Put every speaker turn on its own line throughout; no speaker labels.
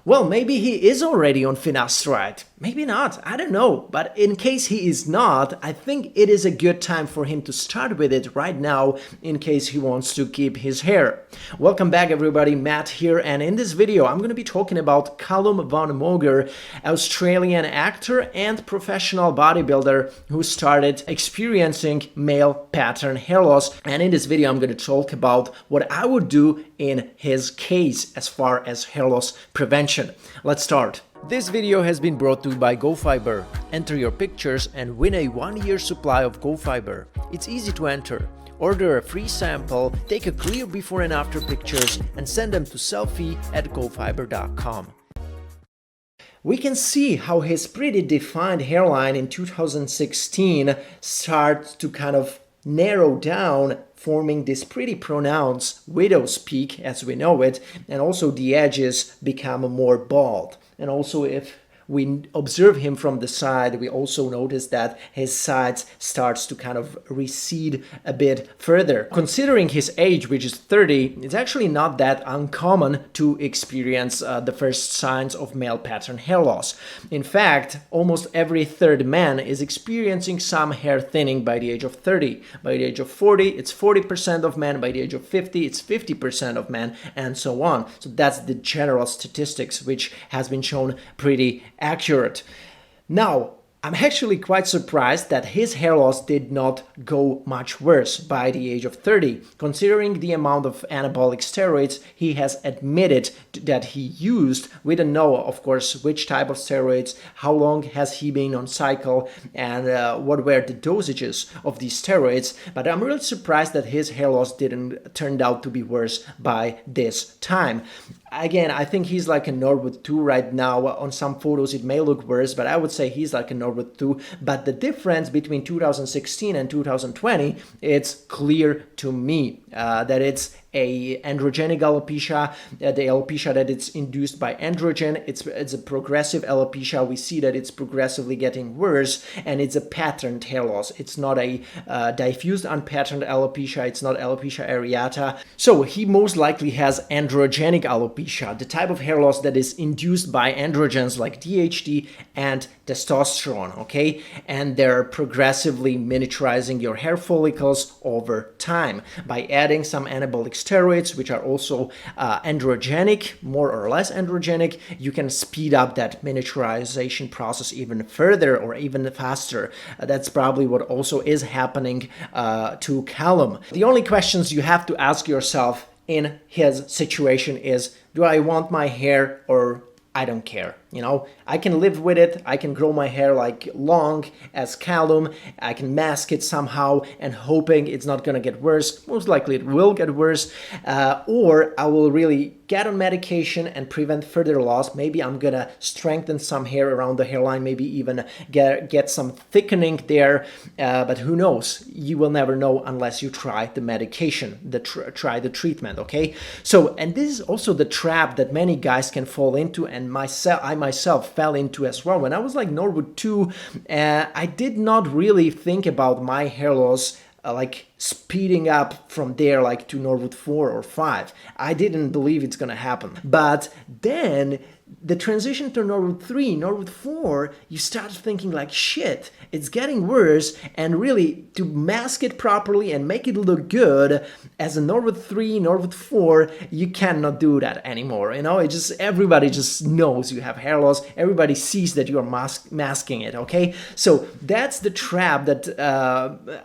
Well, maybe he is already on finasteride. Maybe not. I don't know. But in case he is not, I think it is a good time for him to start with it right now in case he wants to keep his hair. Welcome back, everybody. Matt here. And in this video, I'm going to be talking about Calum Von Moger, Australian actor and professional bodybuilder who started experiencing male pattern hair loss. And in this video, I'm going to talk about what I would do in his case as far as hair loss prevention. Let's start. This video has been brought to you by GoFiber. Enter your pictures and win a 1-year supply of GoFiber. It's easy to enter. Order a free sample, take a clear before and after pictures and send them to selfie@gofiber.com. We can see how his pretty defined hairline in 2016 starts to kind of narrow down, forming this pretty pronounced widow's peak as we know it, and also the edges become more bald. And also if we observe him from the side, we also notice that his sides starts to kind of recede a bit further. Considering his age, which is 30, it's actually not that uncommon to experience the first signs of male pattern hair loss. In fact, almost every third man is experiencing some hair thinning by the age of 30. By the age of 40, it's 40% of men. By the age of 50, it's 50% of men, and so on. So that's the general statistics, which has been shown pretty accurate. Now, I'm actually quite surprised that his hair loss did not go much worse by the age of 30, considering the amount of anabolic steroids he has admitted that he used. We don't know, of course, which type of steroids, how long has he been on cycle, and what were the dosages of these steroids, but I'm really surprised that his hair loss didn't turn out to be worse by this time. Again, I think he's like a Norwood 2 right now. On some photos it may look worse, but I would say he's like a Norwood 2. But the difference between 2016 and 2020, it's clear to me that it's a androgenic alopecia, the alopecia that it's induced by androgen. It's a progressive alopecia. We see that it's progressively getting worse, and it's a patterned hair loss. It's not a diffused unpatterned alopecia. It's not alopecia areata. So he most likely has androgenic alopecia, the type of hair loss that is induced by androgens like DHT and testosterone, okay? And they're progressively miniaturizing your hair follicles over time by adding some anabolic steroids, which are also androgenic, more or less androgenic. You can speed up that miniaturization process even further or even faster. That's probably what also is happening to Calum. The only questions you have to ask yourself in his situation is, do I want my hair or I don't care? You know, I can live with it. I can grow my hair like long as Calum. I can mask it somehow and hoping it's not going to get worse. Most likely it will get worse. Or I will really get on medication and prevent further loss. Maybe I'm going to strengthen some hair around the hairline, maybe even get some thickening there. But who knows? You will never know unless you try the medication, try the treatment, okay? So, and this is also the trap that many guys can fall into, and I myself fell into as well. When I was like Norwood 2, I did not really think about my hair loss like speeding up from there like to Norwood 4 or 5. I didn't believe it's gonna happen. But then the transition to Norwood 3, Norwood 4, you start thinking like, shit, it's getting worse, and really to mask it properly and make it look good as a Norwood 3, Norwood 4, you cannot do that anymore. You know, it just, everybody just knows you have hair loss. Everybody sees that you are masking it, okay? So that's the trap that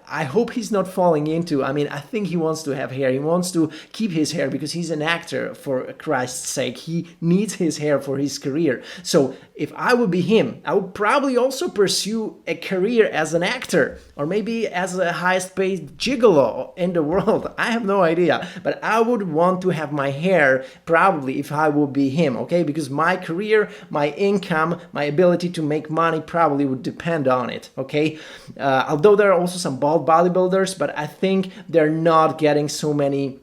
I hope he's not falling into. I mean, I think he wants to have hair. He wants to keep his hair because he's an actor, for Christ's sake. He needs his hair for his career. So if I would be him, I would probably also pursue a career as an actor, or maybe as the highest paid gigolo in the world. I have no idea, but I would want to have my hair probably if I would be him, okay? Because my career, my income, my ability to make money probably would depend on it, okay? Although there are also some bald bodybuilders, but I think they're not getting so many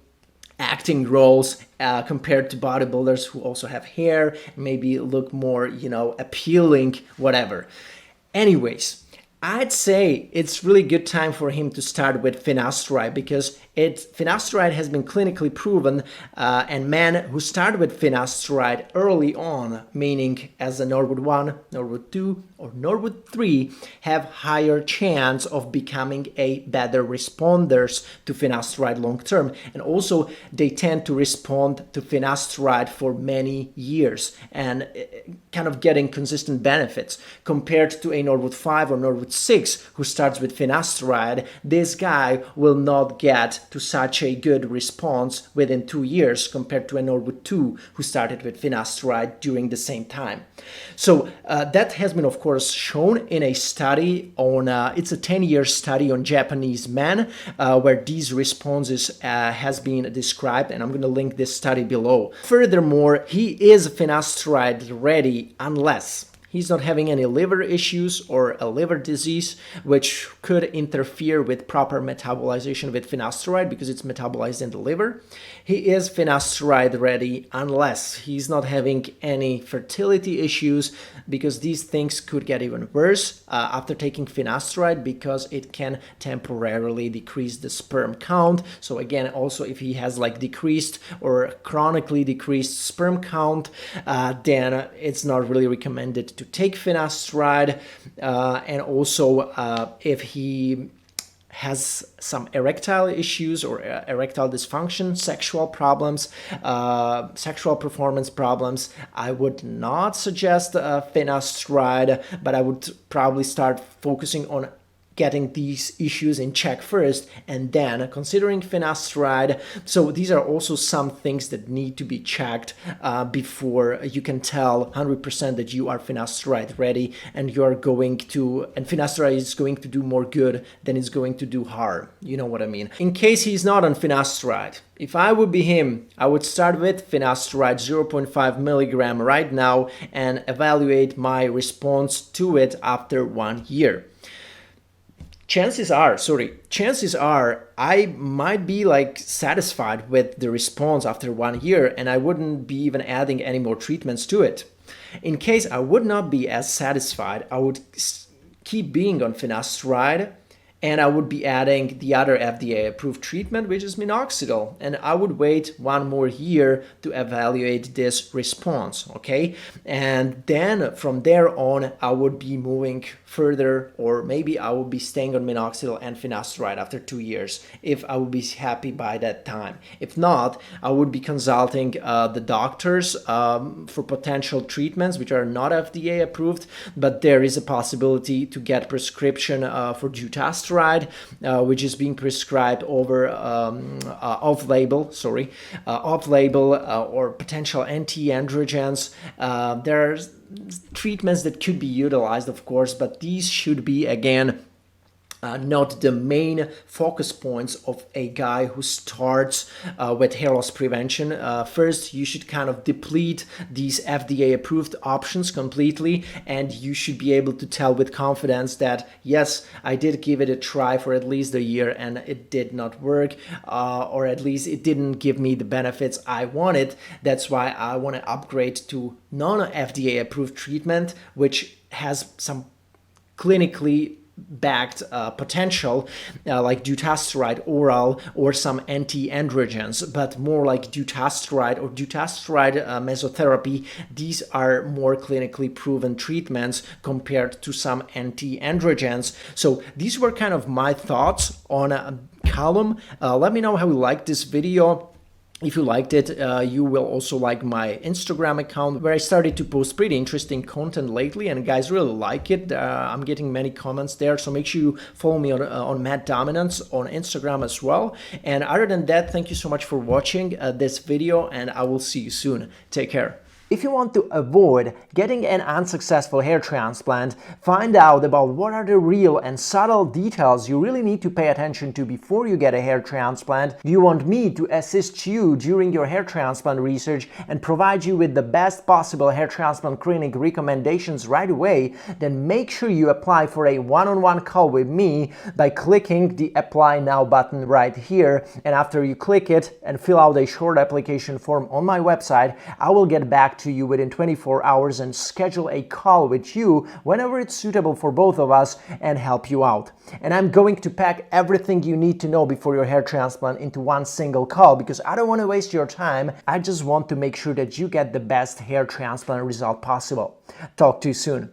acting roles compared to bodybuilders who also have hair, maybe look more, you know, appealing, whatever. Anyways, I'd say it's really good time for him to start with Finasteride because Finasteride has been clinically proven, and men who start with finasteride early on, meaning as a Norwood 1, Norwood 2, or Norwood 3, have higher chance of becoming a better responders to finasteride long term. And also they tend to respond to finasteride for many years and kind of getting consistent benefits compared to a Norwood 5 or Norwood 6 who starts with finasteride. This guy will not get to such a good response within 2 years compared to a Norwood 2 who started with finasteride during the same time. So that has been, of course, shown in a study on, it's a 10-year study on Japanese men where these responses has been described, and I'm going to link this study below. Furthermore, he is finasteride ready unless he's not having any liver issues or a liver disease, which could interfere with proper metabolization with finasteride because it's metabolized in the liver. He is finasteride ready unless he's not having any fertility issues, because these things could get even worse after taking finasteride because it can temporarily decrease the sperm count. So again, also if he has like decreased or chronically decreased sperm count, then it's not really recommended to take finasteride. And also if he has some erectile issues or erectile dysfunction, sexual problems, sexual performance problems, I would not suggest finasteride, but I would probably start focusing on getting these issues in check first and then considering finasteride. So these are also some things that need to be checked before you can tell 100% that you are finasteride ready and you are going to, and finasteride is going to do more good than it's going to do harm. You know what I mean? In case he's not on finasteride, if I would be him, I would start with finasteride 0.5 milligram right now and evaluate my response to it after 1 year. Chances are I might be like satisfied with the response after 1 year and I wouldn't be even adding any more treatments to it. In case I would not be as satisfied, I would keep being on finasteride and I would be adding the other FDA approved treatment, which is minoxidil. And I would wait 1 more year to evaluate this response, okay? And then from there on, I would be moving further, or maybe I would be staying on minoxidil and finasteride after 2 years, if I would be happy by that time. If not, I would be consulting the doctors for potential treatments, which are not FDA approved, but there is a possibility to get prescription for dutasteride, which is being prescribed over off-label, or potential anti-androgens. There are treatments that could be utilized, of course, but these should be, again, not the main focus points of a guy who starts with hair loss prevention. First, you should kind of deplete these FDA approved options completely, and you should be able to tell with confidence that, yes, I did give it a try for at least a year and it did not work, or at least it didn't give me the benefits I wanted. That's why I want to upgrade to non-FDA approved treatment, which has some clinically backed potential, like dutasteride oral or some anti-androgens, but more like dutasteride or dutasteride mesotherapy. These are more clinically proven treatments compared to some anti-androgens. So these were kind of my thoughts on Calum. Let me know how you liked this video. If you liked it, you will also like my Instagram account, where I started to post pretty interesting content lately, and guys really like it. I'm getting many comments there, so make sure you follow me on Matt Dominance on Instagram as well. And other than that, thank you so much for watching this video, and I will see you soon. Take care. If you want to avoid getting an unsuccessful hair transplant, find out about what are the real and subtle details you really need to pay attention to before you get a hair transplant. Do you want me to assist you during your hair transplant research and provide you with the best possible hair transplant clinic recommendations right away? Then make sure you apply for a one-on-one call with me by clicking the Apply Now button right here. And after you click it and fill out a short application form on my website, I will get back to you within 24 hours and schedule a call with you whenever it's suitable for both of us and help you out. And I'm going to pack everything you need to know before your hair transplant into one single call because I don't want to waste your time. I just want to make sure that you get the best hair transplant result possible. Talk to you soon.